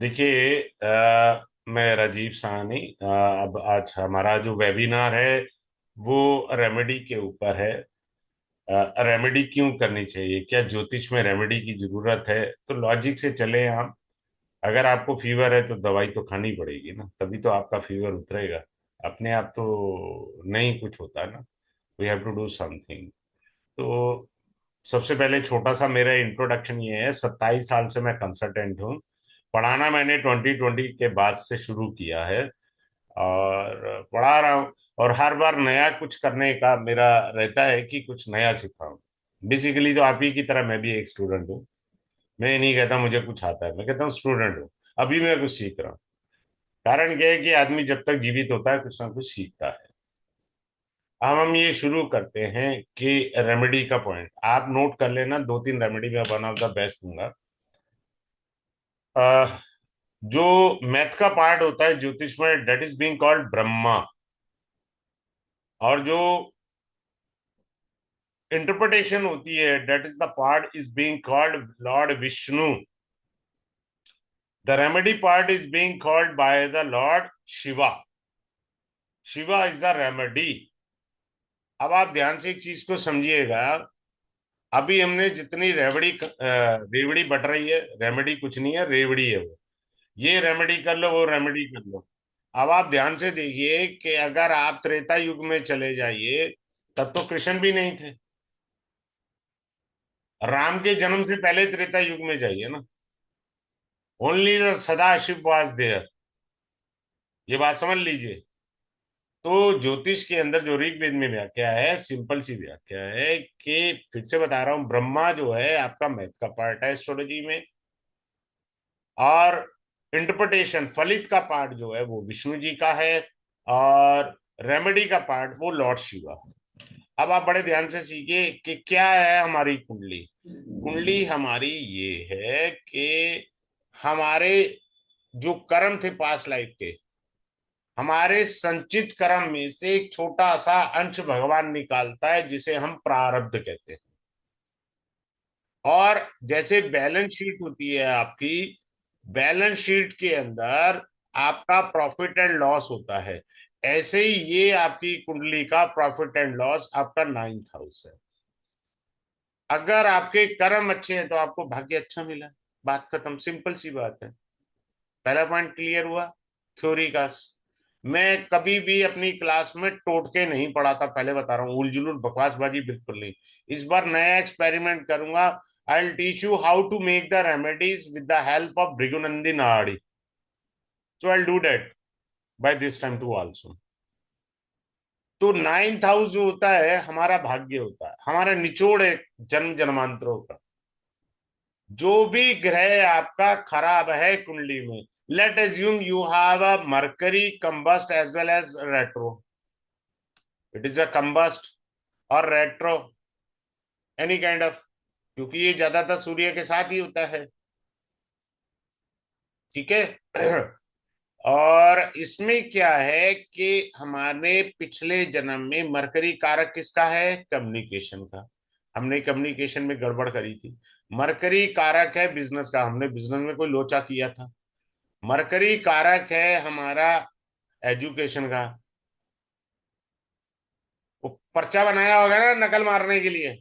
देखिए, मैं राजीव साहनी। अब आज हमारा जो वेबिनार है वो रेमेडी के ऊपर है। रेमेडी क्यों करनी चाहिए, क्या ज्योतिष में रेमेडी की जरूरत है? तो लॉजिक से चले हम। अगर आपको फीवर है तो दवाई तो खानी पड़ेगी ना, तभी तो आपका फीवर उतरेगा। अपने आप तो नहीं कुछ होता ना। We have to do something. तो सबसे पहले छोटा सा मेरा इंट्रोडक्शन ये है, 27 साल से मैं कंसल्टेंट हूँ। पढ़ाना मैंने 2020 के बाद से शुरू किया है और पढ़ा रहा हूँ। और हर बार नया कुछ करने का मेरा रहता है कि कुछ नया सिखाऊं। बेसिकली तो आप ही की तरह मैं भी एक स्टूडेंट हूँ। मैं ये नहीं कहता मुझे कुछ आता है, मैं कहता हूँ स्टूडेंट हूँ। अभी मैं कुछ सीख रहा हूँ। कारण क्या है कि आदमी जब तक जीवित होता है कुछ ना कुछ सीखता है। अब हम ये शुरू करते हैं कि रेमेडी का पॉइंट आप नोट कर लेना। दो तीन रेमेडी मैं वन ऑफ द बेस्ट दूंगा। अह, जो मैथ का पार्ट होता है ज्योतिष में, that is being called Brahma. और जो इंटरप्रिटेशन होती है, that is the part is being called lord Vishnu. The remedy part is being called by the lord Shiva. Shiva is the remedy. अब आप ध्यान से एक चीज को समझिएगा। अभी हमने जितनी रेवड़ी बट रही है, रेमेडी कुछ नहीं है, रेवड़ी है वो। ये रेमेडी कर लो, वो रेमेडी कर लो। अब आप ध्यान से देखिए कि अगर आप त्रेता युग में चले जाइए, तब तो कृष्ण भी नहीं थे। राम के जन्म से पहले त्रेता युग में जाइए ना। Only the Sadashiv was there. ये बात समझ लीजिए। तो ज्योतिष के अंदर जो ऋग्वेद में व्याख्या है, सिंपल सी व्याख्या है कि फिर से बता रहा हूं, ब्रह्मा जो है आपका मैथ का पार्ट है एस्ट्रोलॉजी में। और इंटरप्रिटेशन फलित का पार्ट जो है वो विष्णु जी का है। और रेमेडी का पार्ट वो लॉर्ड शिवा। अब आप बड़े ध्यान से सीखिए कि क्या है हमारी कुंडली। कुंडली हमारी ये है कि हमारे जो कर्म थे पास्ट लाइफ के, हमारे संचित कर्म में से एक छोटा सा अंश भगवान निकालता है जिसे हम प्रारब्ध कहते हैं। और जैसे बैलेंस शीट होती है आपकी, बैलेंस शीट के अंदर आपका प्रॉफिट एंड लॉस होता है। ऐसे ही ये आपकी कुंडली का प्रॉफिट एंड लॉस आपका 9th हाउस है। अगर आपके कर्म अच्छे हैं तो आपको भाग्य अच्छा मिला। बात खत्म, सिंपल सी बात है। पहला पॉइंट क्लियर हुआ थ्योरी का। मैं कभी भी अपनी क्लास में टोटके नहीं पढ़ाता, पहले बता रहा हूँ, उलझुल बकवासबाजी बिल्कुल नहीं। इस बार नया एक्सपेरिमेंट करूंगा। I will teach you how to make the remedies with the help of Bhrigunandi Nadi. So I will do that by this time too also. तो 9th हाउस जो होता है हमारा भाग्य होता है, हमारा निचोड़ है जन्म जन्मांतरों का। जो भी ग्रह आपका खराब है कुंडली में, let assume you have a Mercury combust as well as retro. It is a combust और रेट्रो, एनी काइंड ऑफ, क्योंकि ये ज्यादातर सूर्य के साथ ही होता है। ठीक है। और इसमें क्या है कि हमारे पिछले जन्म में मरकरी कारक किसका है? कम्युनिकेशन का। हमने कम्युनिकेशन में गड़बड़ करी थी। मरकरी कारक है बिजनेस का, हमने बिजनेस में कोई लोचा किया था। मरकरी कारक है हमारा एजुकेशन का, वो पर्चा बनाया होगा ना नकल मारने के लिए,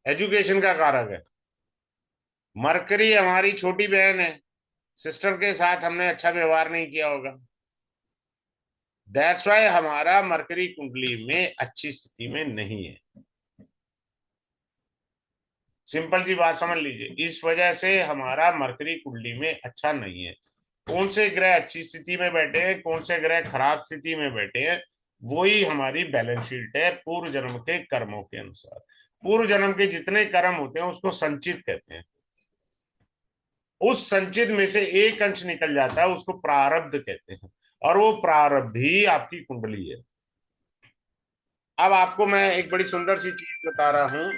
एजुकेशन का कारक है। मरकरी हमारी छोटी बहन है, सिस्टर के साथ हमने अच्छा व्यवहार नहीं किया होगा। दैट्स वाई हमारा मरकरी कुंडली में अच्छी स्थिति में नहीं है। सिंपल सी बात समझ लीजिए, इस वजह से हमारा मरकरी कुंडली में अच्छा नहीं है। कौन से ग्रह अच्छी स्थिति में बैठे हैं, कौन से ग्रह खराब स्थिति में बैठे हैं, वही हमारी बैलेंस शीट है पूर्व जन्म के कर्मों के अनुसार। पूर्व जन्म के जितने कर्म होते हैं उसको संचित कहते हैं। उस संचित में से एक अंश निकल जाता है, उसको प्रारब्ध कहते हैं। और वो प्रारब्ध ही आपकी कुंडली है। अब आपको मैं एक बड़ी सुंदर सी चीज बता रहा हूं।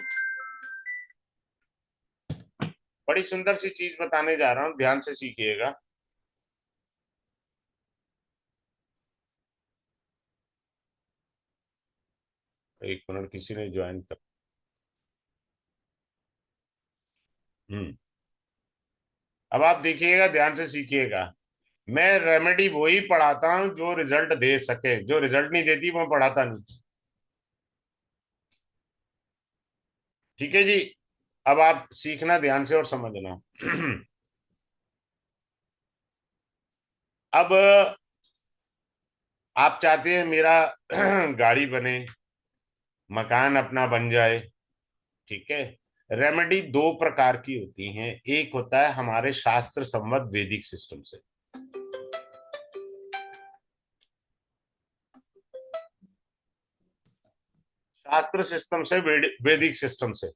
बड़ी सुंदर सी चीज बताने जा रहा हूं, ध्यान से सीखिएगा। एक मिनट, किसी ने ज्वाइन कर। हम्म। अब आप देखिएगा, ध्यान से सीखिएगा। मैं रेमेडी वही पढ़ाता हूं जो रिजल्ट दे सके, जो रिजल्ट नहीं देती वो पढ़ाता नहीं। ठीक है जी। अब आप सीखना ध्यान से और समझना। अब आप चाहते हैं मेरा गाड़ी बने, मकान अपना बन जाए। ठीक है। रेमेडी दो प्रकार की होती हैं। एक होता है हमारे शास्त्र सम्मत वैदिक सिस्टम से। शास्त्र सिस्टम से, वैदिक सिस्टम से।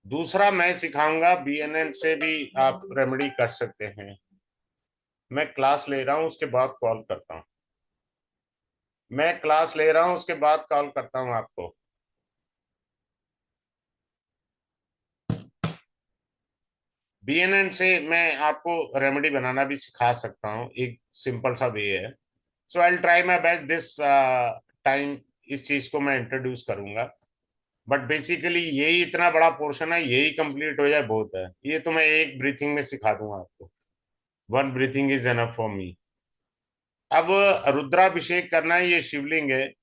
दूसरा मैं सिखाऊंगा, बीएनएन से भी आप रेमेडी कर सकते हैं। मैं क्लास ले रहा हूं, उसके बाद कॉल करता हूं। मैं क्लास ले रहा हूं, उसके बाद कॉल करता हूं आपको। बीएनएन से मैं आपको रेमेडी बनाना भी सिखा सकता हूँ, एक सिंपल सा वे है। So I try my best this time. इस चीज को मैं इंट्रोड्यूस करूंगा। बट बेसिकली यही इतना बड़ा पोर्शन है, यही कंप्लीट हो जाए बहुत है। ये तो मैं एक ब्रीथिंग में सिखा दूंगा आपको। One breathing is enough for me. अब रुद्राभिषेक करना है, ये शिवलिंग है।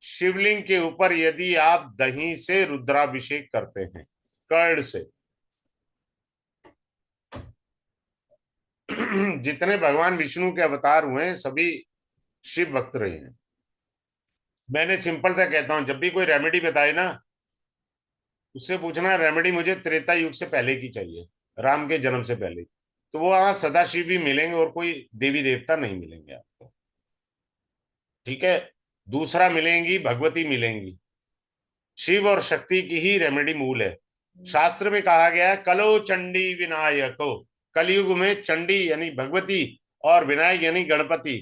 शिवलिंग के ऊपर यदि आप दही से रुद्राभिषेक करते हैं, कर्ड से। जितने भगवान विष्णु के अवतार हुए हैं, सभी शिव भक्त रहे हैं। मैंने सिंपल सा कहता हूं, जब भी कोई रेमेडी बताए ना, उससे पूछना रेमेडी मुझे त्रेता युग से पहले की चाहिए, राम के जन्म से पहले। तो वो वहां सदाशिव भी मिलेंगे और कोई देवी देवता नहीं मिलेंगे आपको। ठीक है। दूसरा मिलेंगी भगवती मिलेंगी। शिव और शक्ति की ही रेमेडी मूल है। शास्त्र में कहा गया है, कलो चंडी विनायको। कलयुग में चंडी यानी भगवती और विनायक यानी गणपति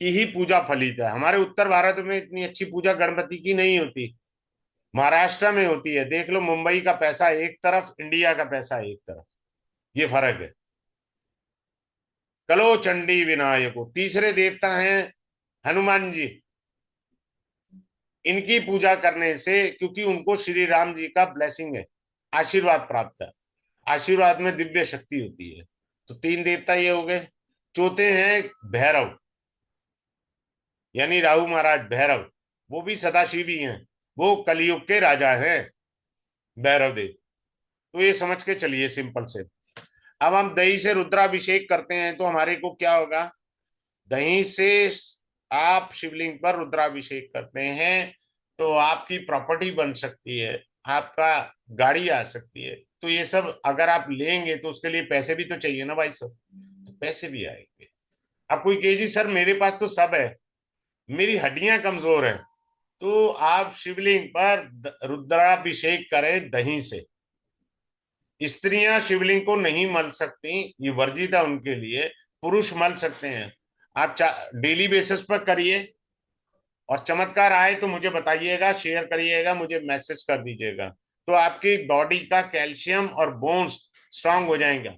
की ही पूजा फलित है। हमारे उत्तर भारत में इतनी अच्छी पूजा गणपति की नहीं होती। महाराष्ट्र में होती है। देख लो, मुंबई का पैसा एक तरफ, इंडिया का पैसा एक तरफ, ये फर्क है। कलो चंडी विनायको। तीसरे देवता हैं हनुमान जी। इनकी पूजा करने से, क्योंकि उनको श्री राम जी का ब्लेसिंग है, आशीर्वाद प्राप्त है। आशीर्वाद में दिव्य शक्ति होती है। तो तीन देवता ये हो गए। चौथे हैं भैरव, यानी राहु महाराज भैरव। वो भी सदाशिव ही हैं। वो कलयुग के राजा हैं, भैरव देव। तो ये समझ के चलिए सिंपल से। अब हम दही से रुद्राभिषेक करते हैं तो हमारे को क्या होगा? दही से आप शिवलिंग पर रुद्राभिषेक करते हैं तो आपकी प्रॉपर्टी बन सकती है, आपका गाड़ी आ सकती है। तो ये सब अगर आप लेंगे तो उसके लिए पैसे भी तो चाहिए ना भाई साहब। तो पैसे भी आएंगे। अब कोई कहे जी सर मेरे पास तो सब है, मेरी हड्डियां कमजोर है। तो आप शिवलिंग पर रुद्राभिषेक करें दही से। स्त्रियां शिवलिंग को नहीं मल सकती, ये वर्जित है उनके लिए। पुरुष मल सकते हैं। आप डेली बेसिस पर करिए। और चमत्कार आए तो मुझे बताइएगा, शेयर करिएगा, मुझे मैसेज कर दीजिएगा। तो आपकी बॉडी का कैल्शियम और बोन्स स्ट्रांग हो जाएंगे।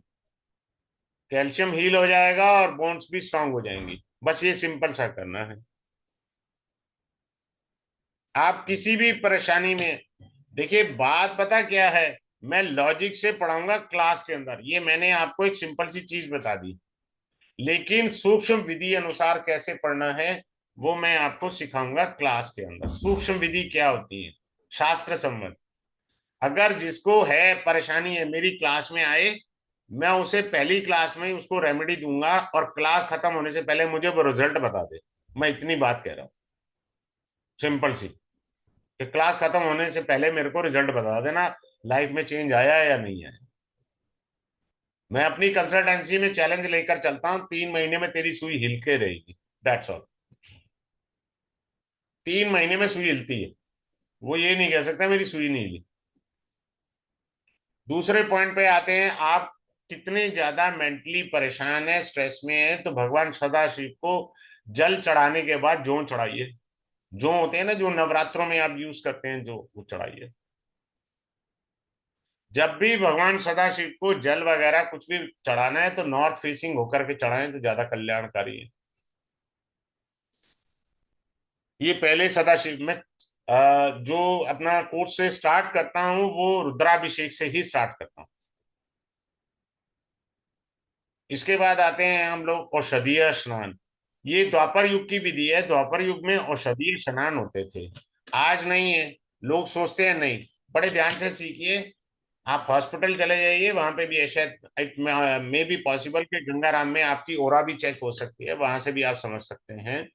कैल्शियम हील हो जाएगा और बोन्स भी स्ट्रांग हो जाएंगी। बस ये सिंपल सा करना है। आप किसी भी परेशानी में, देखिए बात पता क्या है, मैं लॉजिक से पढ़ाऊंगा क्लास के अंदर, ये मैंने आपको एक सिंपल सी चीज बता दी। लेकिन सूक्ष्म विधि अनुसार कैसे पढ़ना है, वो मैं आपको सिखाऊंगा क्लास के अंदर। सूक्ष्म विधि क्या होती है, शास्त्र सम्मत। अगर जिसको है परेशानी है, मेरी क्लास में आए, मैं उसे पहली क्लास में ही उसको रेमेडी दूंगा और क्लास खत्म होने से पहले मुझे वो रिजल्ट बता दे। मैं इतनी बात कह रहा हूँ, सिंपल सी, कि क्लास खत्म होने से पहले मेरे को रिजल्ट बता देना, लाइफ में चेंज आया है या नहीं आया। मैं अपनी कंसल्टेंसी में चैलेंज लेकर चलता हूँ, 3 महीने में तेरी सुई हिल के रहेगी। That's all. 3 महीने में सुई हिलती है। वो ये नहीं कह सकता मेरी सुई नहीं हिली। दूसरे पॉइंट पे आते हैं, आप कितने ज्यादा मेंटली परेशान है, स्ट्रेस में है, तो भगवान सदाशिव को जल चढ़ाने के बाद जौ चढ़ाइए। जौ होते हैं ना, जो नवरात्रों में आप यूज करते हैं, जो वो चढ़ाइए। जब भी भगवान सदाशिव को जल वगैरह कुछ भी चढ़ाना है तो नॉर्थ फेसिंग होकर के चढ़ाएं तो ज्यादा कल्याणकारी है। ये पहले सदाशिव में जो अपना कोर्स से स्टार्ट करता हूँ वो रुद्राभिषेक से ही स्टार्ट करता हूँ। इसके बाद आते हैं हम लोग औषधीय स्नान। ये द्वापर युग की विधि है। द्वापर युग में औषधीय स्नान होते थे, आज नहीं है। लोग सोचते हैं नहीं, बड़े ध्यान से सीखिए। आप हॉस्पिटल चले जाइए, वहां पे भी ऐसा इट मे बी पॉसिबल कि गंगाराम में आपकी ओरा भी चेक हो सकती है, वहां से भी आप समझ सकते हैं।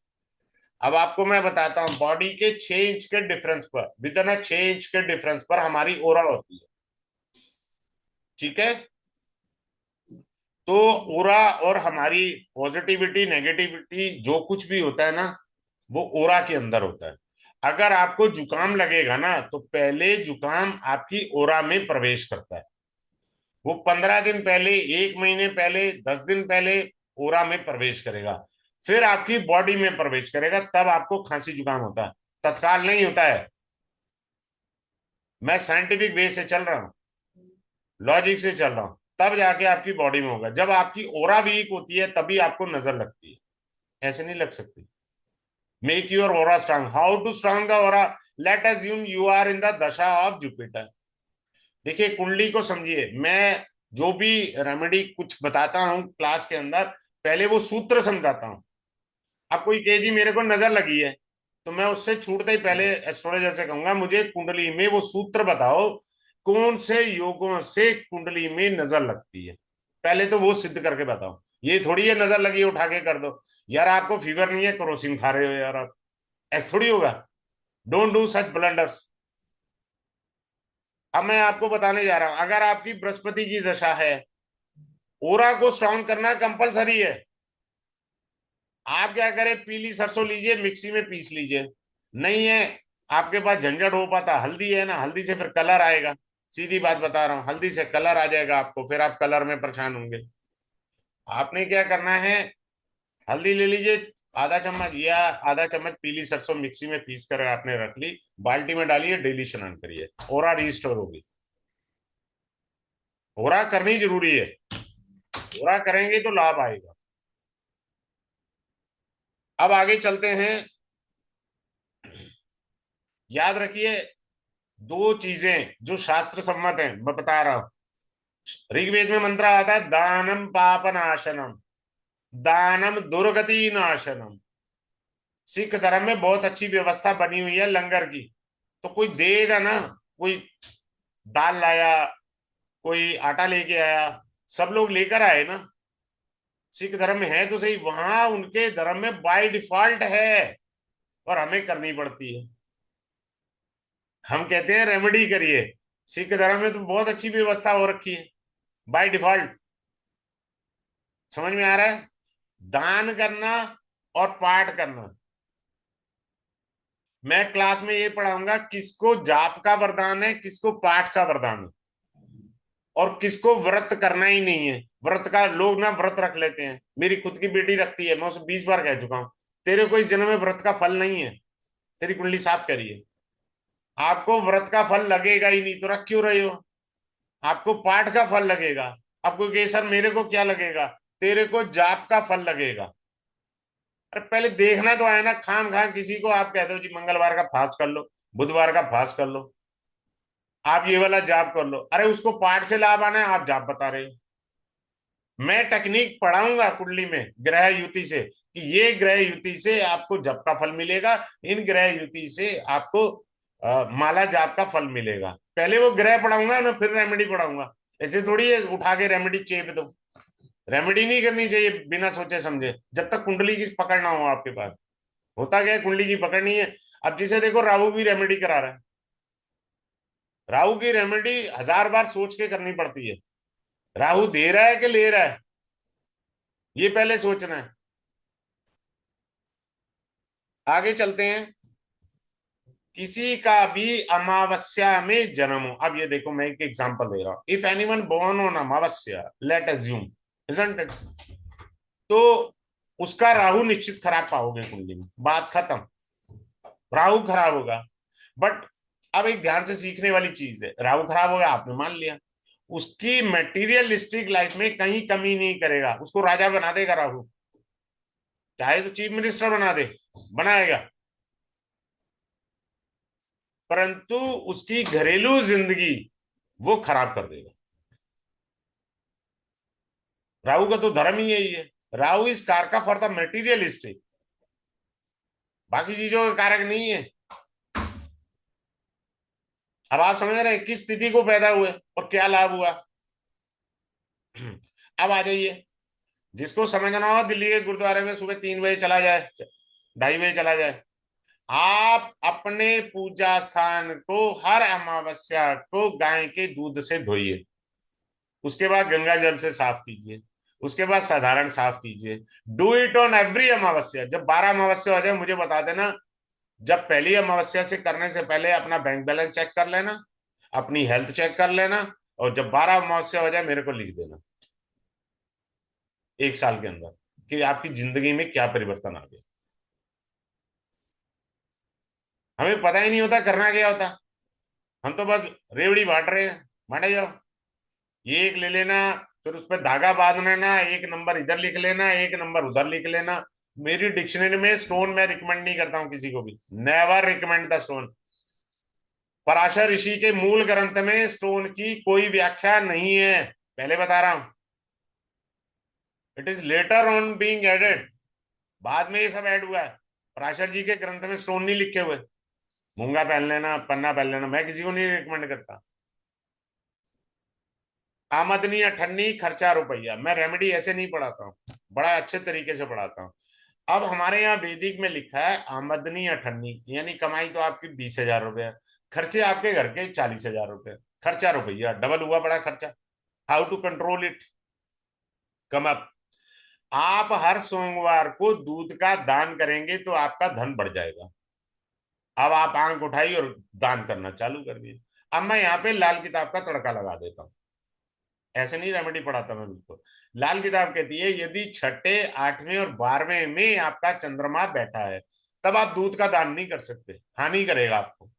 अब आपको मैं बताता हूँ, बॉडी के 6 इंच के डिफरेंस पर, विद इन 6 इंच के डिफरेंस पर हमारी ओरा होती है। ठीक है। तो ओरा और हमारी पॉजिटिविटी नेगेटिविटी जो कुछ भी होता है ना, वो ओरा के अंदर होता है। अगर आपको जुकाम लगेगा ना, तो पहले जुकाम आपकी ओरा में प्रवेश करता है। वो 15 दिन पहले, 1 महीने पहले, 10 दिन पहले ओरा में प्रवेश करेगा, फिर आपकी बॉडी में प्रवेश करेगा, तब आपको खांसी जुकाम होता है। तत्काल नहीं होता है। मैं साइंटिफिक वे से चल रहा हूँ, लॉजिक से चल रहा हूँ, तब जाके आपकी बॉडी में होगा। जब आपकी ओरा वीक होती है तभी आपको नजर लगती है, ऐसे नहीं लग सकती। Make your aura strong. How to strong the aura? Let assume you are in the dasha of Jupiter. देखिए, कुंडली को समझिए। मैं जो भी रेमेडी कुछ बताता हूँ क्लास के अंदर, पहले वो सूत्र समझाता हूँ। अब कोई कहे जी मेरे को नजर लगी है, तो मैं उससे छूटते ही पहले एस्ट्रोलॉजर से कहूंगा मुझे कुंडली में वो सूत्र बताओ, कौन से योगों से कुंडली में नजर लगती है। पहले तो वो सिद्ध करके बताओ। ये थोड़ी है नजर लगी है उठा के कर दो। यार आपको फीवर नहीं है, क्रोसिन खा रहे हो यार आप, ऐसा थोड़ी होगा। Don't do such blunders. अब मैं आपको बताने जा रहा हूं, अगर आपकी बृहस्पति की दशा है, ओरा को स्ट्रांग करना कंपलसरी है। आप क्या करें, पीली सरसों लीजिए, मिक्सी में पीस लीजिए। नहीं है आपके पास झंझट हो पाता, हल्दी है ना, हल्दी से फिर कलर आएगा। सीधी बात बता रहा हूँ, हल्दी से कलर आ जाएगा आपको, फिर आप कलर में परेशान होंगे। आपने क्या करना है, हल्दी ले लीजिए, आधा चम्मच या आधा चम्मच पीली सरसों मिक्सी में पीस कर आपने रख ली, बाल्टी में डालिए, डेली स्नान करिए, ओरा रिस्टोर होगी। ओरा करनी जरूरी है। ओरा करेंगे तो लाभ आएगा। अब आगे चलते हैं। याद रखिए, दो चीजें जो शास्त्र सम्मत है मैं बता रहा हूं। ऋग्वेद में मंत्र आता है, दानम पाप नाशनम, दानम दुर्गति नाशनम। सिख धर्म में बहुत अच्छी व्यवस्था बनी हुई है लंगर की। तो कोई देगा ना, कोई दाल लाया, कोई आटा लेके आया, सब लोग लेकर आए ना। सिख धर्म में है तो सही, वहां उनके धर्म में बाय डिफॉल्ट है, और हमें करनी पड़ती है। हम कहते हैं रेमेडी करिए, सिख धर्म में तो बहुत अच्छी व्यवस्था हो रखी है बाय डिफॉल्ट। समझ में आ रहा है? दान करना और पाठ करना। मैं क्लास में ये पढ़ाऊंगा किसको जाप का वरदान है, किसको पाठ का वरदान है, और किसको व्रत करना ही नहीं है। व्रत का लोग ना व्रत रख लेते हैं, मेरी खुद की बेटी रखती है, मैं उसे 20 बार कह चुका हूं, तेरे को इस जन्म में व्रत का फल नहीं है, तेरी कुंडली साफ करिए। आपको व्रत का फल लगेगा ही नहीं तो रख क्यों रहे हो? आपको पाठ का फल लगेगा। आपको कहे सर मेरे को क्या लगेगा, तेरे को जाप का फल लगेगा। अरे पहले देखना तो आए ना, खाम खाम किसी को आप कहते हो जी मंगलवार का फास्ट कर लो, बुधवार का फास्ट कर लो, आप ये वाला जाप कर लो, अरे उसको पाठ से लाभ आना है, आप जाप बता रहे हो। मैं टेक्निक पढ़ाऊंगा कुंडली में ग्रह युति से, कि ये ग्रह युति से आपको जप का फल मिलेगा, इन ग्रह युति से आपको माला जाप का फल मिलेगा। पहले वो ग्रह पढ़ाऊंगा ना, फिर रेमेडी पढ़ाऊंगा। ऐसे थोड़ी है उठा के रेमेडी चेप दो। रेमेडी नहीं करनी चाहिए बिना सोचे समझे, जब तक कुंडली की पकड़ ना हो आपके पास। होता क्या है, कुंडली की पकड़ नहीं है। अब जिसे देखो राहु की रेमेडी करा रहा है, राहु की रेमेडी 1000 बार सोच के करनी पड़ती है। राहु दे रहा है कि ले रहा है, ये पहले सोचना है। आगे चलते हैं। किसी का भी अमावस्या में जन्म हो, अब ये देखो मैं एक एग्जांपल दे रहा हूं, if anyone born on Amavasya, late assume, isn't it, तो उसका राहु निश्चित खराब पाओगे कुंडली में, बात खत्म। राहु खराब होगा। बट अब एक ध्यान से सीखने वाली चीज है, राहु खराब होगा आपने मान लिया, उसकी मेटीरियलिस्टिक लाइफ में कहीं कमी नहीं करेगा, उसको राजा बना देगा राहु। चाहे तो चीफ मिनिस्टर बना दे, बनाएगा। परंतु उसकी घरेलू जिंदगी वो खराब कर देगा। राहु का तो धर्म ही यही है। राहु इस कारक फॉर द मेटीरियलिस्टिक, बाकी चीजों का कारक नहीं है। अब आप समझ रहे हैं किस स्थिति को पैदा हुए और क्या लाभ हुआ। अब आ जाइए, जिसको समझना हो दिल्ली के गुरुद्वारे में सुबह 3 बजे चला जाए, 2:30 बजे चला जाए। आप अपने पूजा स्थान को हर अमावस्या को गाय के दूध से धोइए, उसके बाद गंगा जल से साफ कीजिए, उसके बाद साधारण साफ कीजिए। डू इट ऑन एवरी अमावस्या। जब 12 अमावस्या हो जाए मुझे बता देना। जब पहली अमावस्या से करने से पहले अपना बैंक बैलेंस चेक कर लेना, अपनी हेल्थ चेक कर लेना, और जब 12 अमावस्या हो जाए मेरे को लिख देना 1 साल के अंदर कि आपकी जिंदगी में क्या परिवर्तन आ गया। हमें पता ही नहीं होता करना क्या होता। हम तो बस रेवड़ी बांट रहे हैं, बांटे जाओ। ये एक ले लेना, फिर उस पर धागा बांध लेना, एक नंबर इधर लिख लेना, एक नंबर उधर लिख लेना। मेरी डिक्शनरी में स्टोन मैं रिकमेंड नहीं करता हूं किसी को भी। Never recommend the stone. Parashar ऋषि के मूल ग्रंथ में स्टोन की कोई व्याख्या नहीं है, पहले बता रहा हूं। It is later on being added, बाद में ये सब ऐड हुआ है। पराशर जी के ग्रंथ में स्टोन नहीं लिखे हुए। मूंगा पहन लेना, पन्ना पहन लेना, मैं किसी को नहीं रिकमेंड करता। आमदनी अठन्नी खर्चा रुपया, मैं रेमेडी ऐसे नहीं पढ़ाता हूँ, बड़ा अच्छे तरीके से पढ़ाता हूँ। अब हमारे यहाँ वैदिक में लिखा है आमदनी अठन्नी, यानी कमाई तो आपकी 20,000 रुपये है, खर्चे आपके घर के 40,000 रुपये, खर्चा रुपया डबल हुआ बड़ा खर्चा। How to control it, come up. आप हर सोमवार को दूध का दान करेंगे तो आपका धन बढ़ जाएगा। अब आप आंख उठाई और दान करना चालू कर दिए। अब मैं यहाँ पे लाल किताब का तड़का लगा देता हूँ, ऐसे नहीं रेमेडी पढ़ाता मैं बिल्कुल। लाल किताब कहती है यदि छठे, 8वें और 12वें में आपका चंद्रमा बैठा है तब आप दूध का दान नहीं कर सकते, हानि करेगा आपको।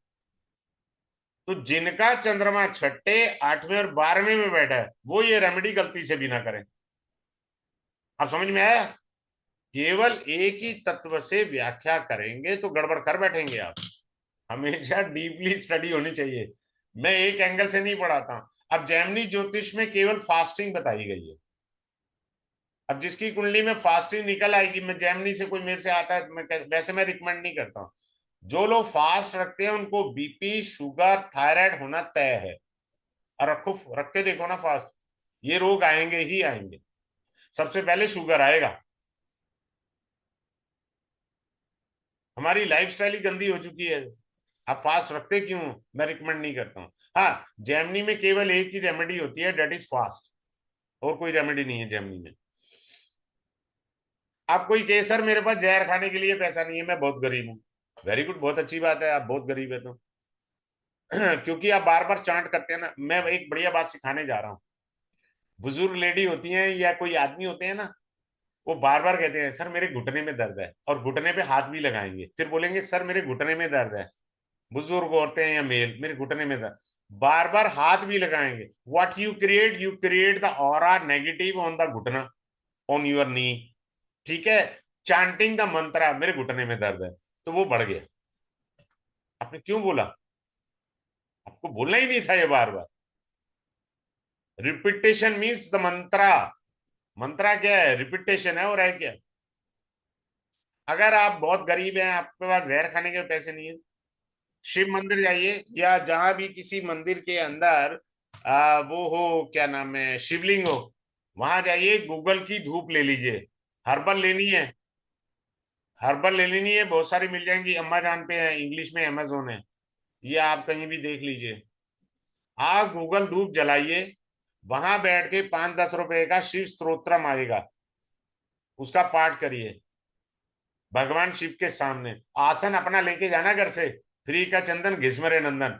तो जिनका चंद्रमा छठे, 8वें और 12वें में बैठा है वो ये रेमेडी गलती से भी ना करें। आप समझ में आया। केवल एक ही तत्व से व्याख्या करेंगे तो गड़बड़ कर बैठेंगे आप। हमेशा डीपली स्टडी होनी चाहिए। मैं एक एंगल से नहीं पढ़ाता। अब जैमिनी ज्योतिष में केवल फास्टिंग बताई गई है। अब जिसकी कुंडली में फास्टिंग निकल आएगी, मैं जैमिनी से कोई मेरे से आता है तो वैसे मैं रिकमेंड नहीं करता हूं। जो लोग फास्ट रखते हैं उनको बीपी, शुगर, थायराइड होना तय है। और रखो, रख के देखो ना फास्ट, ये रोग आएंगे ही आएंगे। सबसे पहले शुगर आएगा। हमारी लाइफस्टाइल ही गंदी हो चुकी है। आप फास्ट रखते क्यों, मैं रिकमेंड नहीं करता हूँ। हाँ, जैमिनी में केवल एक ही रेमेडी होती है, डेट इज फास्ट। और कोई रेमेडी नहीं है जैमिनी में। आप कोई कहे सर मेरे पास जहर खाने के लिए पैसा नहीं है, मैं बहुत गरीब हूँ। वेरी गुड, बहुत अच्छी बात है, आप बहुत गरीब है तो क्योंकि आप बार बार चांट करते हैं ना। मैं एक बढ़िया बात सिखाने जा रहा हूँ। बुजुर्ग लेडी होती हैं या कोई आदमी होते हैं ना, वो बार बार कहते हैं सर मेरे घुटने में दर्द है, और घुटने पे हाथ भी लगाएंगे, फिर बोलेंगे सर मेरे घुटने में दर्द है। बुजुर्ग औरतें हैं या मेल, मेरे घुटने में दर्द, बार बार हाथ भी लगाएंगे। What you create the aura negative on the घुटना, ऑन योर नी। ठीक है, चांटिंग द मंत्रा मेरे घुटने में दर्द है, तो वो बढ़ गया। आपने क्यों बोला, आपको बोलना ही नहीं था ये बार बार। रिपीटेशन मीन्स द मंत्रा। मंत्रा क्या है, रिपीटेशन है, और है क्या। अगर आप बहुत गरीब हैं, आपके पास जहर खाने के पैसे नहीं है, शिव मंदिर जाइए, या जहां भी किसी मंदिर के अंदर वो हो, क्या नाम है, शिवलिंग हो, वहां जाइए, गूगल की धूप ले लीजिए। हर्बल लेनी है, हर्बल ले लेनी है, बहुत सारी मिल जाएंगी, अम्मा जान पे है, इंग्लिश में अमेजोन है, ये आप कहीं भी देख लीजिए। आप गूगल धूप जलाइए, वहां बैठ के 5-10 रुपए का शिव स्तोत्रम आएगा, उसका पाठ करिए भगवान शिव के सामने। आसन अपना लेके जाना घर से, फ्री का चंदन घिसमरे नंदन।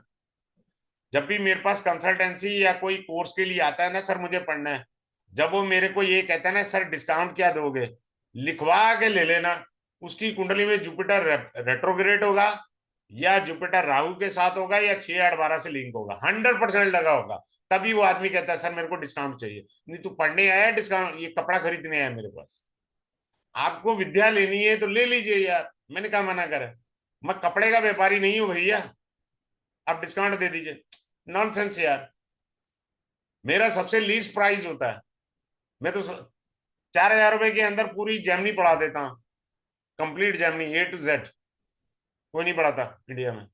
जब भी मेरे पास कंसल्टेंसी या कोई कोर्स के लिए आता है ना, सर मुझे पढ़ना है, जब वो मेरे को ये कहता है ना सर डिस्काउंट क्या दोगे, लिखवा के ले लेना। उसकी कुंडली में जुपिटर रेट्रोग्रेड होगा, या जुपिटर राहु के साथ होगा, या 6 8 12 से लिंक होगा, 100% लगा होगा। तभी वो आदमी कहता है सर मेरे को डिस्काउंट चाहिए। नहीं, तू पढ़ने आया डिस्काउंट, ये कपड़ा खरीदने आया मेरे पास। आपको विद्या लेनी है तो ले लीजिए यार, मैंने कहा मना करा। मैं कपड़े का व्यापारी नहीं हूं भैया। आप डिस्काउंट दे दीजिए। नॉनसेंस यार, मेरा सबसे लीस्ट प्राइस होता है। मैं तो 4,000 रुपए के अंदर पूरी जेमनी पढ़ा देता हूँ, complete Gemini A to Z। कोई नहीं पढ़ाता इंडिया में।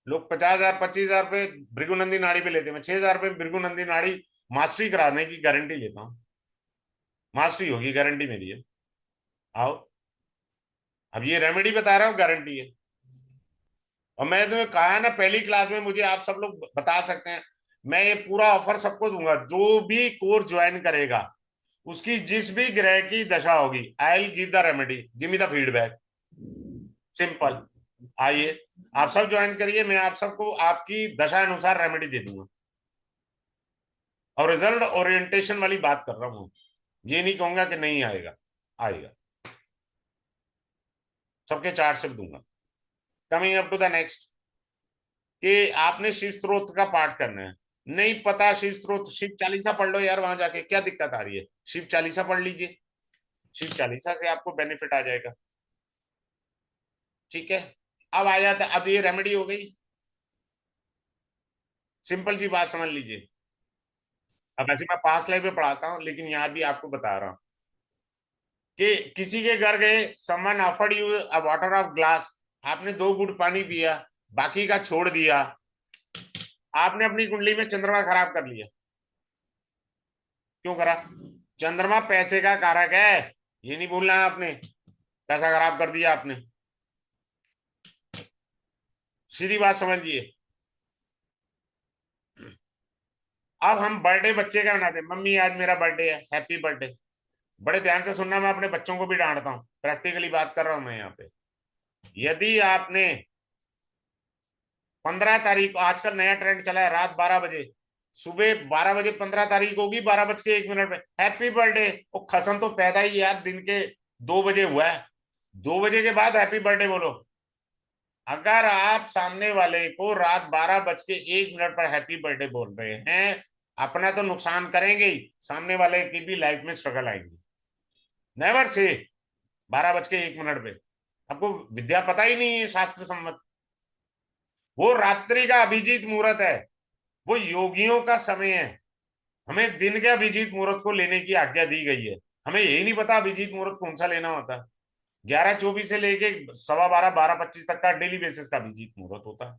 लोग 50,000 25,000 रुपए भृगुनंदी नाड़ी पे लेते हैं, मैं 6,000 रुपए भृगुनंदी नाड़ी मास्टरी कराने की गारंटी लेता हूँ। मास्टरी होगी, गारंटी मेरी है। आओ, अब ये रेमेडी बता रहा हूँ, गारंटी है। और मैं तुम्हें कहा है ना, पहली क्लास में मुझे आप सब लोग बता सकते हैं, मैं ये पूरा ऑफर सबको दूंगा, जो भी कोर्स ज्वाइन करेगा उसकी जिस भी ग्रह की दशा होगी, I will give the remedy, give me the feedback. Simple. आइए, आप सब ज्वाइन करिए, मैं आप सबको आपकी दशा अनुसार रेमेडी दे दूंगा। और रिजल्ट ओरिएंटेशन वाली बात कर रहा हूँ, ये नहीं कहूंगा कि नहीं आएगा, आएगा। सबके चार्ट से दूंगा। Coming up to the next, कि आपने शिव स्त्रोत का पाठ करना है। नहीं पता शिव स्त्रोत, शिव चालीसा पढ़ लो यार, वहां जाके क्या दिक्कत आ रही है, शिव चालीसा पढ़ लीजिए। शिव चालीसा से आपको बेनिफिट आ जाएगा। ठीक है, अब आ जाता है, अब ये रेमेडी हो गई, सिंपल सी बात समझ लीजिए। अब ऐसे मैं पास लाइफ में पढ़ाता हूँ, लेकिन यहाँ भी आपको बता रहा हूँ कि किसी के घर गए, someone offered you a water of glass, आपने 2 घूंट पानी पिया, बाकी का छोड़ दिया, आपने अपनी कुंडली में चंद्रमा खराब कर लिया। क्यों करा? चंद्रमा पैसे का कारक है, ये नहीं भूलना है आपने। पैसा खराब कर दिया आपने, सीधी बात समझिए। अब हम बर्थडे बच्चे का मनाते हैं, मम्मी आज मेरा बर्थडे है, हैप्पी बर्थडे। बड़े ध्यान से सुनना, मैं अपने बच्चों को भी डांटता हूँ, प्रैक्टिकली बात कर रहा हूं मैं यहाँ पे। यदि आपने 15 तारीख को, आजकल नया ट्रेंड चला है, रात 12 बजे, सुबह 12 बजे 15 तारीख होगी, 12 बज के 1 मिनट में हैप्पी बर्थडे। वो खसम तो पैदा ही यार दिन के 2 बजे हुआ है, 2 बजे के बाद हैप्पी बर्थडे बोलो। अगर आप सामने वाले को रात 12 बज के 1 मिनट पर हैप्पी बर्थडे बोल रहे हैं, अपना तो नुकसान करेंगे ही, सामने वाले की भी लाइफ में स्ट्रगल आएंगी। नेवर से 12 बज के 1 मिनट पे, आपको विद्या पता ही नहीं है शास्त्र सम्मत। वो रात्रि का अभिजीत मुहूर्त है, वो योगियों का समय है। हमें दिन के अभिजीत मुहूर्त को लेने की आज्ञा दी गई है। हमें यही नहीं पता अभिजीत मुहूर्त कौन सा लेना होता है। 11:24 से लेके 12:15 12:25 तक का डेली बेसिस का अभिजीत मुहूर्त होता है।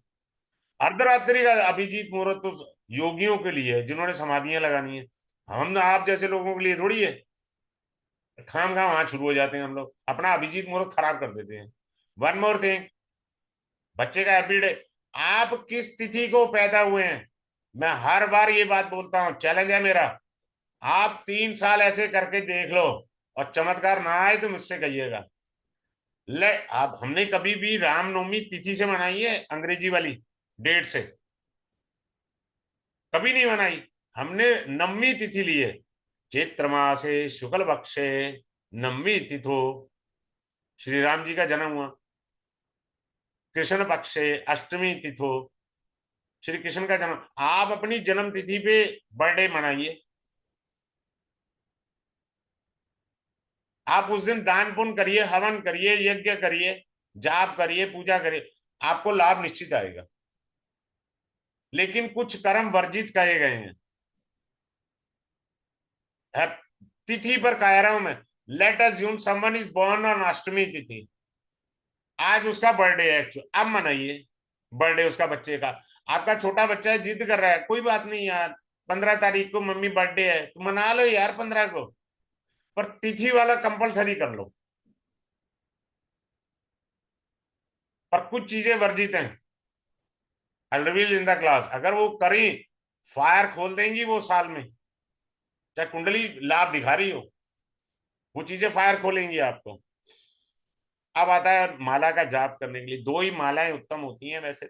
अर्धरात्रि का अभिजीत मुहूर्त तो योगियों के लिए है, जिन्होंने समाधियां लगानी है। हम आप जैसे लोगों के लिए थोड़ी है। खाम खाम वहां शुरू हो जाते हैं हम लोग, अपना अभिजीत मुहूर्त खराब कर देते हैं। वन मोर थिंग, बच्चे का हैप्पी डे, आप किस तिथि को पैदा हुए हैं? मैं हर बार ये बात बोलता हूँ, चैलेंज है मेरा। आप 3 साल ऐसे करके देख लो, और चमत्कार ना आए तो मुझसे कहिएगा। ले, आप हमने कभी भी रामनवमी तिथि से मनाई है, अंग्रेजी वाली डेट से? कभी नहीं मनाई। हमने नवमी तिथि ली है। चैत्र मासे शुक्ल पक्षे नवमी तिथो, श्री राम जी का जन्म हुआ। कृष्ण पक्षे अष्टमी तिथो, श्री कृष्ण का जन्म। आप अपनी जन्म तिथि पे बर्थडे मनाइए। आप उस दिन दान पुण्य करिए, हवन करिए, यज्ञ करिए, जाप करिए, पूजा करिए, आपको लाभ निश्चित आएगा। लेकिन कुछ कर्म वर्जित कहे गए हैं। तिथि पर कह रहा हूं मैं, let assume someone is born on Ashtami tithi, आज उसका बर्थडे है एक्चुअल, अब मनाइए बर्थडे उसका बच्चे का। आपका छोटा बच्चा है, जिद कर रहा है, कोई बात नहीं यार, 15 तारीख को मम्मी बर्थडे है, तो मना लो यार 15 को, पर तिथि वाला कंपलसरी कर लो। पर कुछ चीजें वर्जित हैं, I reveal in the class, अगर वो करी, फायर खोल देंगी वो साल में, चाहे कुंडली लाभ दिखा रही हो, वो चीजें फायर खोलेंगी आपको। अब आता है माला का जाप करने के लिए, 2 ही मालाएं उत्तम होती हैं वैसे,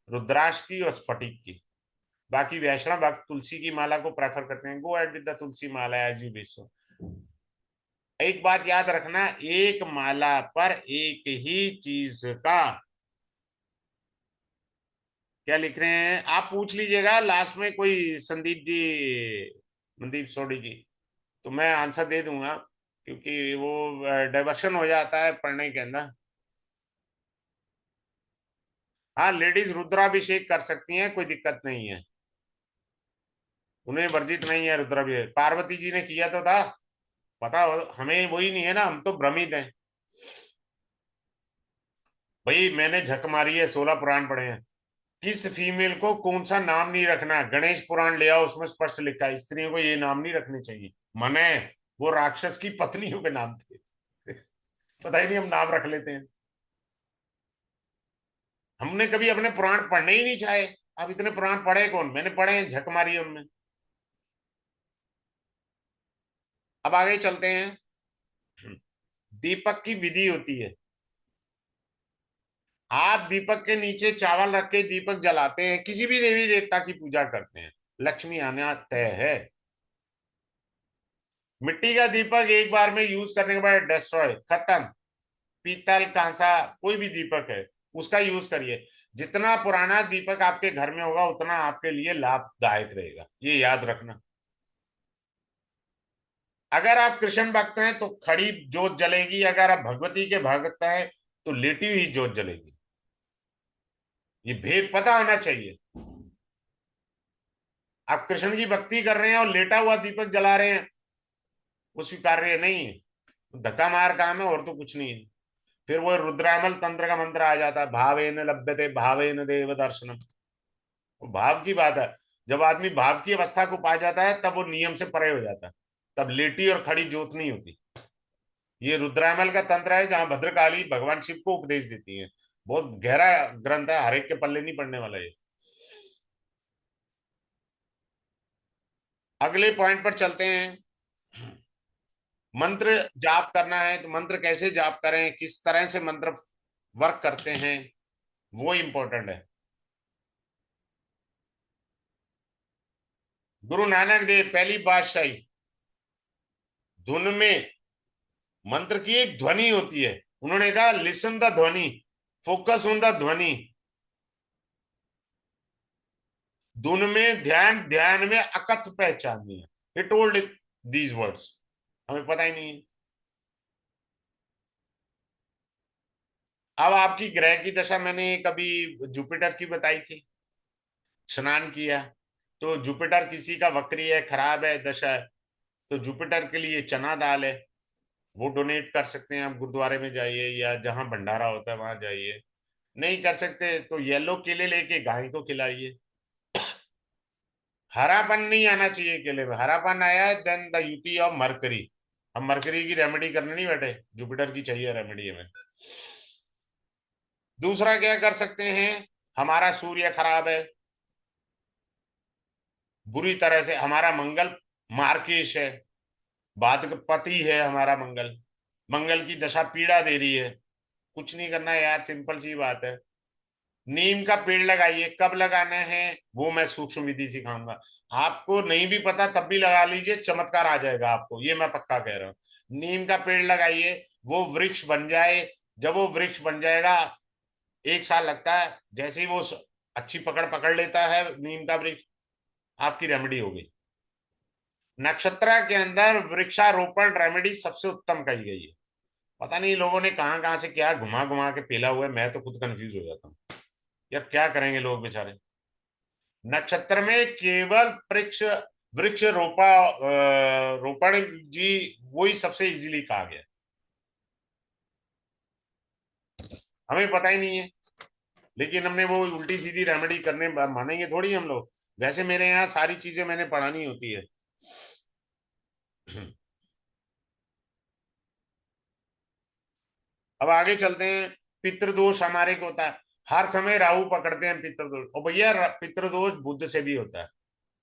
रुद्राक्ष की और स्फटिक की। बाकी वैष्णव भक्त तुलसी की माला को प्रेफर करते हैं, go ahead with the tulsi mala as you wish. एक बात याद रखना, एक माला पर एक ही चीज का, क्या लिख रहे हैं आप पूछ लीजिएगा लास्ट में, कोई संदीप जी, मनदीप सोडी जी, तो मैं आंसर दे दूंगा, क्योंकि वो डाइवर्शन हो जाता है पढ़ने के अंदर। हाँ, लेडीज रुद्राभिषेक कर सकती हैं, कोई दिक्कत नहीं है, उन्हें वर्जित नहीं है रुद्राभिषेक। पार्वती जी ने किया तो था, पता हमें वही नहीं है ना, हम तो भ्रमित हैं। भाई मैंने झक मारी है, 16 पुराण पढ़े हैं। किस फीमेल को कौन सा नाम नहीं रखना, गणेश पुराण ले आओ, उसमें स्पष्ट लिखा है स्त्रियों को ये नाम नहीं रखने चाहिए। मने वो राक्षस की पत्नियों के नाम थे। पता ही नहीं, हम नाम रख लेते हैं। हमने कभी अपने पुराण पढ़ने ही नहीं चाहे। अब इतने पुराण पढ़े कौन, मैंने पढ़े हैं, झक मारी है उनमें। अब आगे चलते हैं। दीपक की विधि होती है। आप दीपक के नीचे चावल रख के दीपक जलाते हैं, किसी भी देवी देवता की पूजा करते हैं, लक्ष्मी आना तय है। मिट्टी का दीपक एक बार में यूज करने के बाद डिस्ट्रॉय, खत्म। पीतल कांसा कोई भी दीपक है, उसका यूज करिए। जितना पुराना दीपक आपके घर में होगा उतना आपके लिए लाभदायक रहेगा, ये याद रखना। अगर आप कृष्ण भक्त हैं तो खड़ी जोत जलेगी, अगर आप भगवती के भक्त हैं तो लेटी हुई जोत जलेगी। ये भेद पता होना चाहिए। आप कृष्ण की भक्ति कर रहे हैं और लेटा हुआ दीपक जला रहे हैं, वो स्वीकार्य नहीं है, धक्का मार काम है और तो कुछ नहीं है। फिर वो रुद्रामल तंत्र का मंत्र आ जाता है, भावेन लभ्यते भावेन देव दर्शनम। वो भाव की बात है। जब आदमी भाव की अवस्था को पा जाता है तब वो नियम से परे हो जाता है, तब लेटी और खड़ी जोत नहीं होती। ये रुद्रामल का तंत्र है जहां भद्रकाली भगवान शिव को उपदेश देती है। बहुत गहरा ग्रंथ है, हर एक के पल्ले नहीं पड़ने वाला ये। अगले पॉइंट पर चलते हैं। मंत्र जाप करना है तो मंत्र कैसे जाप करें, किस तरह से मंत्र वर्क करते हैं, वो इंपॉर्टेंट है। गुरु नानक देव पहली बादशाही, धुन में मंत्र की एक ध्वनि होती है, उन्होंने कहा लिसन द ध्वनि, फोकस ऑन द ध्वनि। धुन में ध्यान, ध्यान में अकथ पहचाननी है। ही टोल्ड दीज वर्ड्स, हमें पता ही नहीं है। अब आपकी ग्रह की दशा मैंने कभी जुपिटर की बताई थी, स्नान किया, तो जुपिटर किसी का वक्री है, खराब है, दशा है, तो जुपिटर के लिए चना दाल है, वो डोनेट कर सकते हैं। आप गुरुद्वारे में जाइए या जहां भंडारा होता है वहां जाइए। नहीं कर सकते तो येलो केले लेके गाय को खिलाइए। हरापन नहीं आना चाहिए केले में, हरापन आया है then the yuti of Mercury. हम मरकरी की रेमेडी करने नहीं बैठे, जुपिटर की चाहिए रेमेडी हमें। दूसरा क्या कर सकते हैं, हमारा सूर्य खराब है बुरी तरह से, हमारा मंगल मार्केश है, बाधपति है हमारा मंगल, मंगल की दशा पीड़ा दे रही है। कुछ नहीं करना है यार, सिंपल सी बात है। नीम का पेड़ लगाइए, कब लगाना है वो मैं सूक्ष्म विधि सिखाऊंगा। आपको नहीं भी पता तब भी लगा लीजिए, चमत्कार आ जाएगा आपको, ये मैं पक्का कह रहा हूँ। नीम का पेड़ लगाइए, वो वृक्ष बन जाए। जब वो वृक्ष बन जाएगा, 1 साल लगता है, जैसे ही वो अच्छी पकड़ पकड़ लेता है नीम का वृक्ष, आपकी रेमेडी हो गई। नक्षत्र के अंदर वृक्षारोपण रेमेडी सबसे उत्तम कही गई है। पता नहीं लोगों ने कहाँ कहाँ से क्या घुमा घुमा के पेला हुआ है, मैं तो खुद कंफ्यूज हो जाता हूँ। यार क्या करेंगे लोग बेचारे। नक्षत्र में केवल वृक्ष वृक्ष रोपण जी, वही सबसे इजीली कहा गया। हमें पता ही नहीं है, लेकिन हमने वो उल्टी सीधी रेमेडी करने मानेंगे थोड़ी हम लोग। वैसे मेरे यहाँ सारी चीजें मैंने पढ़ानी होती है। अब आगे चलते हैं। पितृदोष हमारे को होता है, हर समय राहु पकड़ते हैं पितृदोष, और भैया पितृदोष बुध से भी होता है,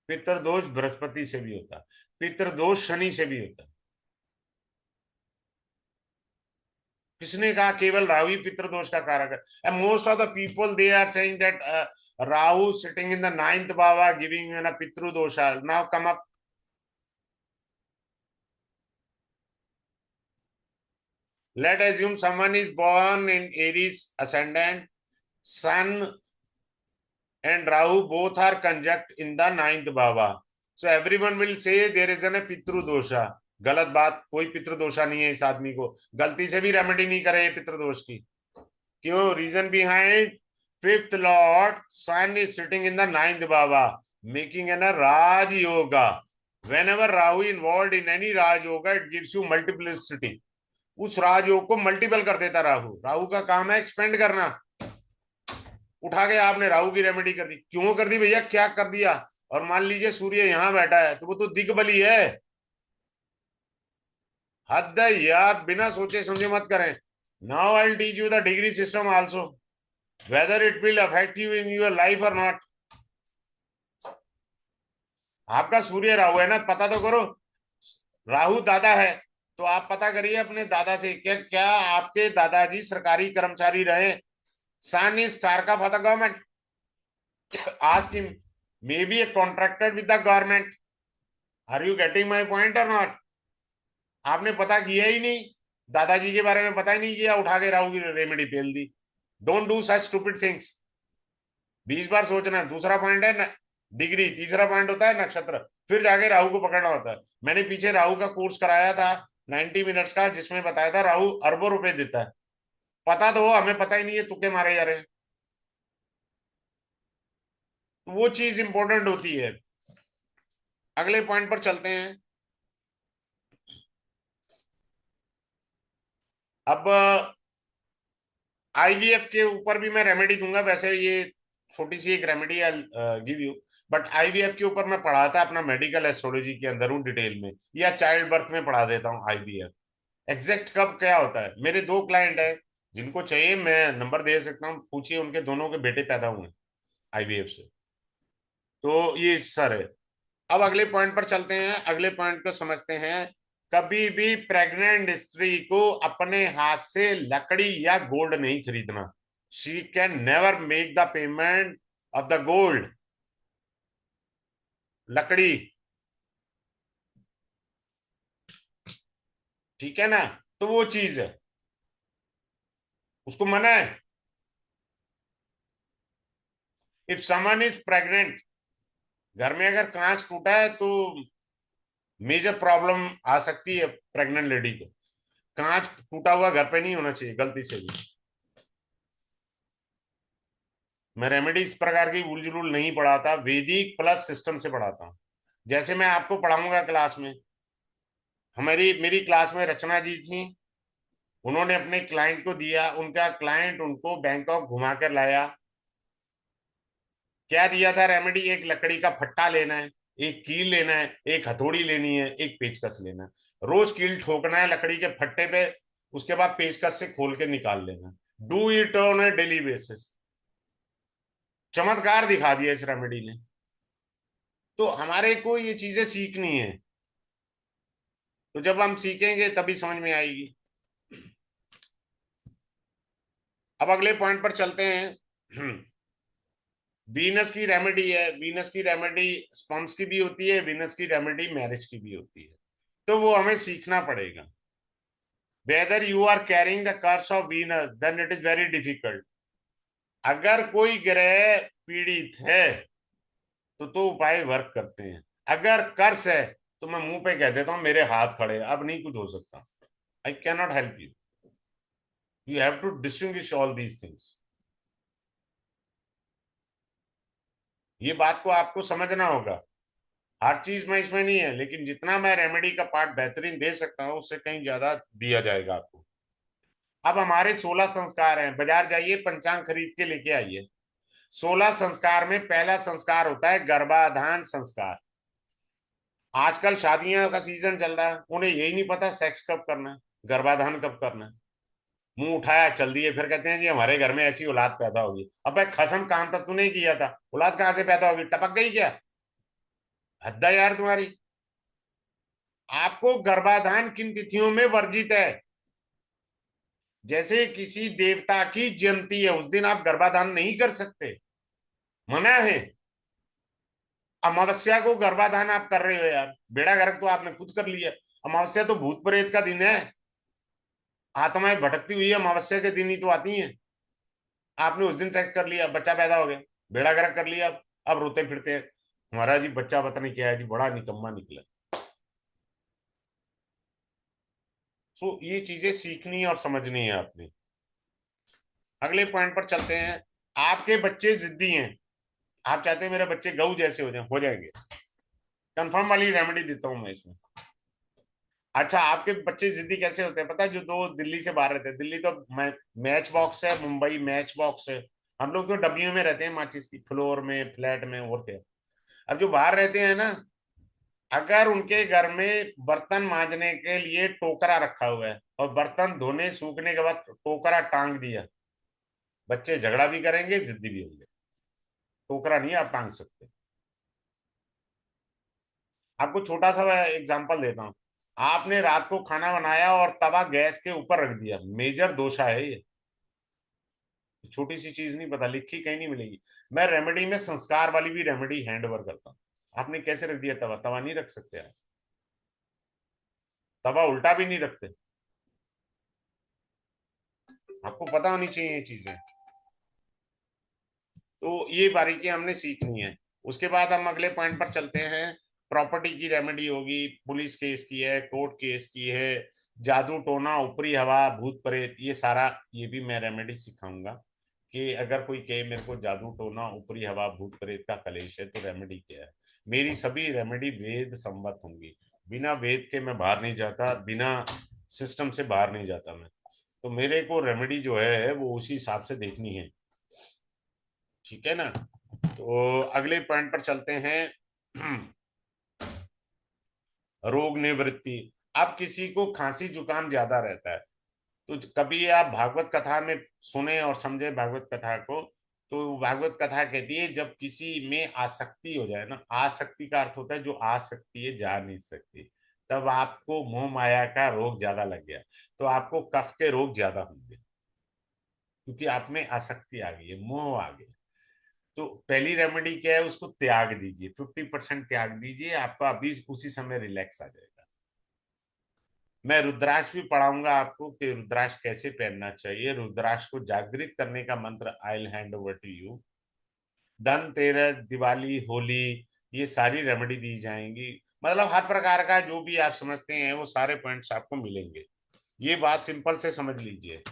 पितृदोष बृहस्पति से भी होता है, पितृदोष शनि से भी होता है। किसने कहा केवल राहु ही पितृदोष का कारक है? Most of the people they are saying that Rahu sitting in the ninth bhava giving you न pitradosh. Now come up, let assume someone is born in Aries ascendant, Sun and Rahu both are conjunct in the ninth bhava. So everyone will say there is a पितृ दोषा। गलत बात, कोई पितृ दोषा नहीं है इस आदमी को, गलती से भी रेमेडी नहीं करे पितृ दोष की। क्यों? Reason behind Fifth lord, sun is sitting in the ninth baba, making an a Raj Yoga. Whenever Rahu involved in any Raj Yoga, it gives you multiplicity. उस राजयोग को मल्टीपल कर देता राहु। राहु का काम है एक्सपेंड करना। उठा के आपने राहु की रेमेडी कर दी, क्यों कर दी भैया, क्या कर दिया? और मान लीजिए सूर्य यहां बैठा है तो वो तो दिग्बली है। हद है यार, बिना सोचे समझे मत करें। Now I will teach you the degree system also, whether it will affect you in your life और नॉट। आपका सूर्य राहु है ना, पता तो करो। राहु दादा है तो आप पता करिए अपने दादा से, क्या क्या आपके दादाजी सरकारी कर्मचारी रहे? Sun is karaka for the government. Ask him, may be a contracted with the government. Are you getting my point और नॉट? आपने पता किया ही नहीं, दादाजी के बारे में पता ही नहीं किया, उठा के राहु की रेमेडी पेल दी। Don't do such stupid things. 20 बार सोचना। दूसरा पॉइंट है डिग्री, तीसरा पॉइंट होता है नक्षत्र, फिर जाके राहु को पकड़ना होता है। मैंने पीछे राहु का कोर्स कराया था 90 मिनट्स का, जिसमें बताया था राहु अरबों रुपए देता है। पता तो हो, हमें पता ही नहीं है, तुक्के मारे जा रहे हैं। तो वो चीज इंपॉर्टेंट होती है। अगले पॉइंट पर चलते हैं। अब आईवीएफ के ऊपर भी मैं रेमेडी दूंगा। वैसे ये छोटी सी एक remedy I give you, but IVF के ऊपर मैं पढ़ाता अपना मेडिकल एस्ट्रोलॉजी के अंदर हूँ डिटेल में, या चाइल्ड बर्थ में पढ़ा देता हूँ आईवीएफ। एग्जैक्ट कब क्या होता है। मेरे 2 क्लाइंट है, जिनको चाहिए मैं नंबर दे सकता हूँ, पूछिए, उनके दोनों के बेटे पैदा हुए आईवीएफ से। तो ये सर है। अब अगले पॉइंट पर चलते हैं, अगले पॉइंट को समझते हैं। कभी भी प्रेग्नेंट स्त्री को अपने हाथ से लकड़ी या गोल्ड नहीं खरीदना। She can never make the payment of the gold. लकड़ी, ठीक है ना? तो वो चीज है, उसको मना है। इफ समन इज प्रेग्नेंट, घर में अगर कांच टूटा है तो मेजर प्रॉब्लम आ सकती है प्रेग्नेंट लेडी को। कांच टूटा हुआ घर पे नहीं होना चाहिए गलती से भी। मैं रेमेडी इस प्रकार की उलझुल नहीं पढ़ाता, वैदिक प्लस सिस्टम से पढ़ाता हूँ। जैसे मैं आपको पढ़ाऊंगा क्लास में, हमारी मेरी क्लास में रचना जी थी, उन्होंने अपने क्लाइंट को दिया, उनका क्लाइंट उनको बैंकॉक घुमा कर लाया। क्या दिया था रेमेडी? एक लकड़ी का फट्टा लेना है, एक कील लेना है, एक हथौड़ी लेनी है, एक पेचकस लेना है। रोज कील ठोकना है लकड़ी के फट्टे पे, उसके बाद पेचकस से खोल के निकाल लेना। Do it on A daily basis. चमत्कार दिखा दिया इस रेमेडी ने। तो हमारे को ये चीजें सीखनी है, तो जब हम सीखेंगे तभी समझ में आएगी। अब अगले पॉइंट पर चलते हैं। वीनस की रेमेडी है। वीनस की रेमेडी स्पम्स की भी होती है, वीनस की रेमेडी मैरिज की भी होती है, तो वो हमें सीखना पड़ेगा। Whether you are carrying the curse of Venus then it is very difficult. अगर कोई ग्रह पीड़ित है तो उपाय वर्क करते हैं। अगर कर्स है तो मैं मुंह पे कह देता हूं मेरे हाथ खड़े, अब नहीं कुछ हो सकता। I can not help you. You have to distinguish all these things. ये बात को आपको समझना होगा। हर चीज में इसमें नहीं है, लेकिन जितना मैं रेमेडी का पार्ट बेहतरीन दे सकता हूँ उससे कहीं ज्यादा दिया जाएगा आपको। अब हमारे 16 संस्कार हैं। बाजार जाइए, पंचांग खरीद के लेके आइए। 16 संस्कार में पहला संस्कार होता है गर्भाधान संस्कार। आजकल शादियां का सीजन चल रहा है, उन्हें यही नहीं पता सेक्स कब करना है, गर्भाधान कब करना है। मुंह उठाया चल दिए, फिर कहते हैं जी हमारे घर में ऐसी औलाद पैदा होगी। अबे खसम, काम तो तूने ही किया था, औलाद कहां से पैदा होगी? टपक गई क्या? हद्दा यार तुम्हारी। आपको गर्भाधान किन तिथियों में वर्जित है? जैसे किसी देवता की जयंती है, उस दिन आप गर्भाधान नहीं कर सकते, मना है। अमावस्या को गर्भाधान आप कर रहे हो यार, बेड़ा गर्क तो आपने खुद कर लिया। अमावस्या तो भूत प्रेत का दिन है, आत्माएं भटकती हुई अमावस्या के दिन ही तो आती हैं। आपने उस दिन सेक्स कर लिया, बच्चा पैदा हो गया, बेड़ा गर्क कर लिया। अब रोते फिरते हैं महाराज जी बच्चा पता नहीं क्या है जी, बड़ा निकम्मा निकला। सो ये चीजें सीखनी और समझनी है आपने। अगले पॉइंट पर चलते हैं। आपके बच्चे जिद्दी हैं, आप चाहते हैं मेरे बच्चे गऊ जैसे हो जाएंगे, कंफर्म वाली रेमेडी देता हूं मैं इसमें। अच्छा, आपके बच्चे जिद्दी कैसे होते हैं पता है? जो दो दिल्ली से बाहर रहते हैं, दिल्ली तो मैच बॉक्स है, मुंबई मैच बॉक्स है। हम लोग तो डब्बियों में रहते हैं माचिस की, फ्लोर में, फ्लैट में, और क्या। अब जो बाहर रहते हैं ना, अगर उनके घर में बर्तन मांजने के लिए टोकरा रखा हुआ है और बर्तन धोने सूखने के बाद टोकरा टांग दिया, बच्चे झगड़ा भी करेंगे, जिद्दी भी होंगे। टोकरा नहीं आप टांग सकते। आपको छोटा सा एग्जांपल देता हूँ। आपने रात को खाना बनाया और तवा गैस के ऊपर रख दिया, मेजर दोषा है ये। छोटी सी चीज नहीं, पता लिखी कहीं नहीं मिलेगी। मैं रेमेडी में संस्कार वाली भी रेमेडी हैंड ओवर करता हूँ। आपने कैसे रख दिया तवा? तवा नहीं रख सकते आप, तवा उल्टा भी नहीं रखते। आपको पता होनी चाहिए ये चीजें। तो ये बारीकी हमने सीखनी है। उसके बाद हम अगले पॉइंट पर चलते हैं। प्रॉपर्टी की रेमेडी होगी, पुलिस केस की है, कोर्ट केस की है, जादू टोना, ऊपरी हवा, भूत प्रेत, ये सारा, ये भी मैं रेमेडी सिखाऊंगा। कि अगर कोई कहे मेरे को जादू टोना, ऊपरी हवा, भूत प्रेत का कलेश है, तो रेमेडी क्या है। मेरी सभी रेमेडी वेद सम्मत होंगी। बिना वेद के मैं बाहर नहीं जाता, बिना सिस्टम से बाहर नहीं जाता मैं। तो मेरे को रेमेडी जो है वो उसी हिसाब से देखनी है। ठीक है ना? तो अगले पॉइंट पर चलते हैं। रोग निवृत्ति। अब किसी को खांसी जुकाम ज्यादा रहता है, तो कभी आप भागवत कथा में सुने और समझे भागवत कथा को। तो भागवत कथा कहती है जब किसी में आसक्ति हो जाए ना, आसक्ति का अर्थ होता है जो आ सकती है जा नहीं सकती, तब आपको मोह माया का रोग ज्यादा लग गया, तो आपको कफ के रोग ज्यादा होंगे, क्योंकि आप में आसक्ति आ गई है, मोह आ गया। तो पहली रेमेडी क्या है? उसको त्याग दीजिए, 50% त्याग दीजिए, आपका अभी उसी समय रिलैक्स आ जाएगा। मैं रुद्राक्ष भी पढ़ाऊंगा आपको कि रुद्राक्ष कैसे पहनना चाहिए। रुद्राक्ष को जागृत करने का मंत्र I will hand over to you. Dhanteras, Diwali, Holi, ये सारी रेमेडी दी जाएंगी। मतलब हर प्रकार का जो भी आप समझते हैं वो सारे पॉइंट्स आपको मिलेंगे। ये बात सिंपल से समझ लीजिए।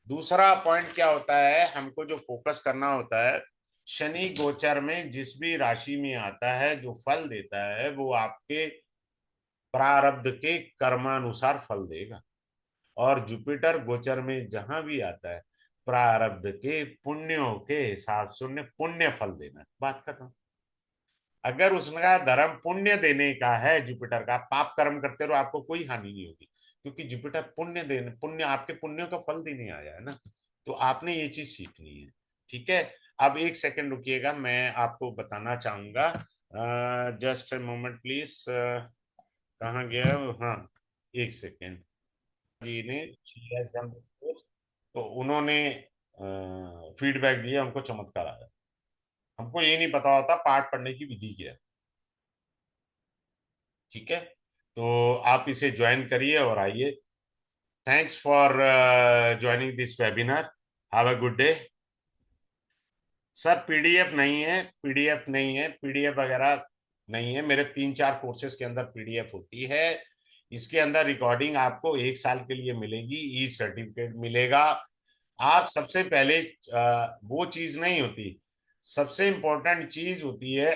दूसरा पॉइंट क्या होता है, हमको जो फोकस करना होता है, शनि गोचर में जिस भी राशि में आता है, जो फल देता है वो आपके प्रारब्ध के कर्मानुसार फल देगा। और जुपिटर गोचर में जहां भी आता है, प्रारब्ध के पुण्यों के हिसाब से उन्हें पुण्य फल देना, बात खत्म। अगर उसका धर्म पुण्य देने का है, जुपिटर का, पाप कर्म करते रहो, आपको कोई हानि नहीं होगी, क्योंकि जुपिटर पुण्य देने, पुण्य आपके पुण्यों का फल देने आया है ना। तो आपने ये चीज सीखनी है। ठीक है? अब एक सेकंड रुकिएगा, मैं आपको बताना चाहूंगा। Just a moment please. कहाँ गया हाँ, एक सेकेंड। जी ने she has done this course, तो उन्होंने फीडबैक दिया, हमको चमत्कार आया। हमको ये नहीं पता होता पाठ पढ़ने की विधि क्या है। ठीक है? तो आप इसे ज्वाइन करिए और आइए। Thanks for joining this webinar. Have a good day. Sir PDF नहीं है, पीडीएफ नहीं है, पीडीएफ वगैरह नहीं है। मेरे 3-4 कोर्सेज के अंदर पीडीएफ होती है। इसके अंदर रिकॉर्डिंग आपको 1 साल के लिए मिलेगी, ई सर्टिफिकेट मिलेगा। आप सबसे पहले वो चीज नहीं होती, सबसे इंपॉर्टेंट चीज होती है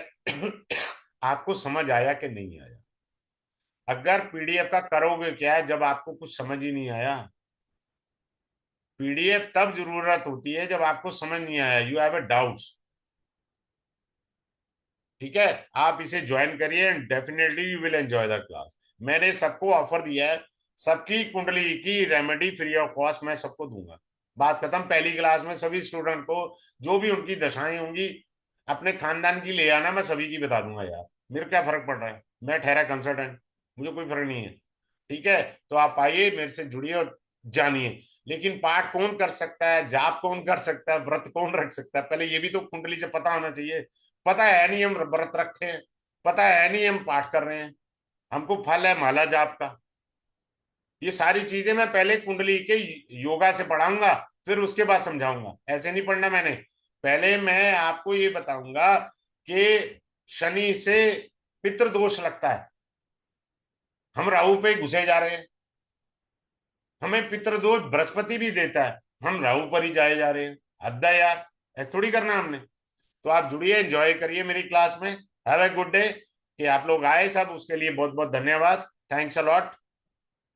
आपको समझ आया कि नहीं आया। अगर पीडीएफ का करोगे क्या है, जब आपको कुछ समझ ही नहीं आया। पीडीएफ तब जरूरत होती है जब आपको समझ नहीं आया, यू हैव अ डाउट्स। ठीक है? आप इसे ज्वाइन करिए and definitely you will enjoy the class. मैंने सबको ऑफर दिया है, सबकी कुंडली की रेमेडी फ्री ऑफ कॉस्ट मैं सबको दूंगा। बात खत्म। पहली क्लास में सभी स्टूडेंट को जो भी उनकी दशाएं होंगी, अपने खानदान की ले आना, मैं सभी की बता दूंगा यार। मेरे क्या फर्क पड़ रहा है, मैं ठहरा कंसल्टेंट, मुझे कोई फर्क नहीं है। ठीक है? तो आप आइए, मेरे से जुड़िए और जानिए। लेकिन पाठ कौन कर सकता है, जाप कौन कर सकता है, व्रत कौन रख सकता है, पहले ये भी तो कुंडली से पता होना चाहिए। पता है नहीं हम व्रत रखे हैं, पता है नहीं हम पाठ कर रहे हैं, हमको फल है माला जाप का। ये सारी चीजें मैं पहले कुंडली के योगा से पढ़ाऊंगा, फिर उसके बाद समझाऊंगा। ऐसे नहीं पढ़ना मैंने। पहले मैं आपको ये बताऊंगा कि शनि से पितृदोष लगता है, हम राहु पे घुसे जा रहे हैं। हमें पितृदोष बृहस्पति भी देता है, हम राहु पर ही जाए जा रहे हैं। हद है यार। ऐसा थोड़ी करना हमने। तो आप जुड़िए, एंजॉय करिए मेरी क्लास में। Have a good day. कि आप लोग आए सब, उसके लिए बहुत बहुत धन्यवाद। Thanks a lot.